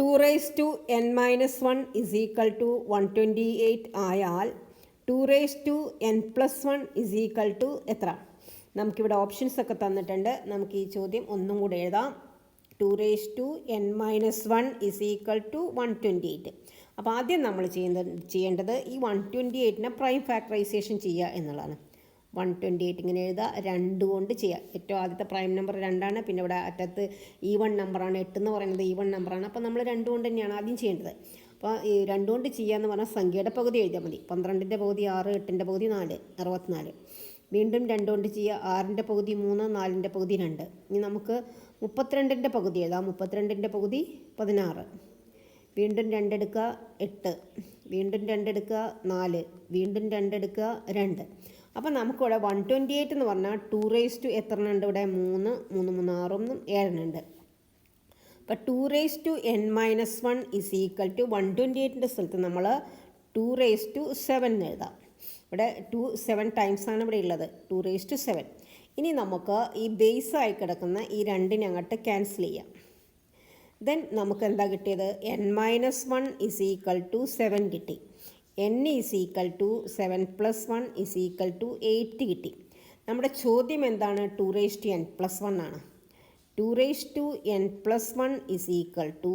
2n-1 is equal to 128 ആയാൽ 2n+1 is equal to എത്ര? നമുക്കിവിടെ ഓപ്ഷൻസ് ഒക്കെ തന്നിട്ടുണ്ട്. നമുക്ക് ഈ ചോദ്യം ഒന്നും കൂടെ എഴുതാം. 2n-1 is equal to 128. അപ്പോൾ ആദ്യം നമ്മൾ ചെയ്യേണ്ടത് ഈ 128നെ പ്രൈം ഫാക്ടറൈസേഷൻ ചെയ്യുക എന്നുള്ളതാണ്. 128 ഇങ്ങനെ എഴുതുക, 2 കൊണ്ട് ചെയ്യുക. ഏറ്റവും ആദ്യത്തെ പ്രൈം നമ്പർ 2ആണ്. പിന്നെ ഇവിടെ അറ്റത്ത് ഈവൺ നമ്പറാണ്, 8 എന്ന് പറയുന്നത് ഈവൺ നമ്പറാണ്. അപ്പോൾ നമ്മൾ 2 കൊണ്ട് തന്നെയാണ് ആദ്യം ചെയ്യേണ്ടത്. അപ്പോൾ ഈ 2 കൊണ്ട് ചെയ്യാന്ന് പറഞ്ഞാൽ സംഖ്യയുടെ പകുതി എഴുതിയാൽ മതി. 12ൻ്റെ പകുതി 6, 8ൻ്റെ പകുതി 4, 64. വീണ്ടും 2 കൊണ്ട് ചെയ്യുക. 6ൻ്റെ പകുതി 3, 4ൻ്റെ പകുതി 2. ഇനി നമുക്ക് 32ൻ്റെ പകുതി എഴുതാം. 32ൻ്റെ പകുതി 16. വീണ്ടും 2 എടുക്കുക, 8. വീണ്ടും 2 എടുക്കുക, 4. വീണ്ടും 2 എടുക്കുക, 2. അപ്പോൾ നമുക്കിവിടെ 128 എന്ന് പറഞ്ഞാൽ 2 എത്ര ഉണ്ട് ഇവിടെ? 3, 3, 3, 6 7 ഉണ്ട്. അപ്പോൾ 2n-1 is equal to 128ൻ്റെ സ്ഥലത്ത് നമ്മൾ 2⁷ എഴുതാം. ഇവിടെ 7 ടൈംസ് ആണ് ഇവിടെ ഉള്ളത്. 2⁷. ഇനി നമുക്ക് ഈ ബേസായി കിടക്കുന്ന ഈ 2നെ അങ്ങോട്ട് ക്യാൻസൽ ചെയ്യാം. ദെൻ നമുക്ക് എന്താ കിട്ടിയത്? n-1 is equal to 7 കിട്ടി. n is equal to 7 + 1 is equal to 8 കിട്ടി. നമ്മുടെ ചോദ്യം എന്താണ്? 2n+1 ആണ്. 2n+1 is equal to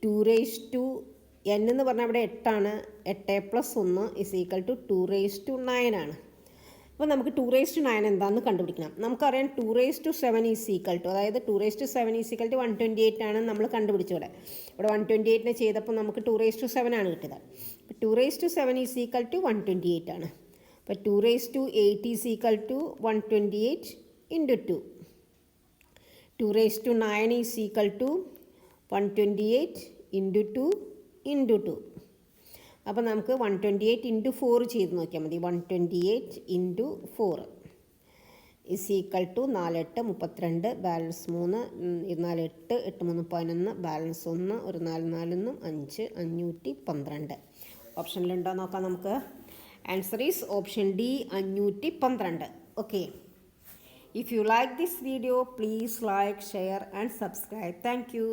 2n എന്ന് പറഞ്ഞാൽ ഇവിടെ 8 ആണ്. 8 + 1 is equal to 2⁹ ആണ്. അപ്പോൾ നമുക്ക് 2⁹ എന്താണെന്ന് കണ്ടുപിടിക്കണം. നമുക്കറിയാം 2⁷ is equal to, അതായത് 2⁷ is equal to 128 ആണ് നമ്മൾ കണ്ടുപിടിച്ചത്. ഇവിടെ 128നെ ചെയ്തപ്പോൾ നമുക്ക് 2⁷ ആണ് കിട്ടിയത്. അപ്പോൾ 2⁷ is equal to 128 ആണ്. അപ്പോൾ 2⁸ is equal to 128 into 2. 2⁹ is equal to 128 into 2 into 2. അപ്പോൾ നമുക്ക് 128 into 4 ചെയ്ത് നോക്കിയാൽ മതി. 128 into 4 is equal to 4 8 32, balance 3, 4 8, 8 3 11, balance 1, ഒരു 4 4 5, 512. ഓപ്ഷനിലുണ്ടോ നോക്കാം നമുക്ക്. Answer is option D, 512. Okay. If you like this video, please like, share and subscribe. Thank you.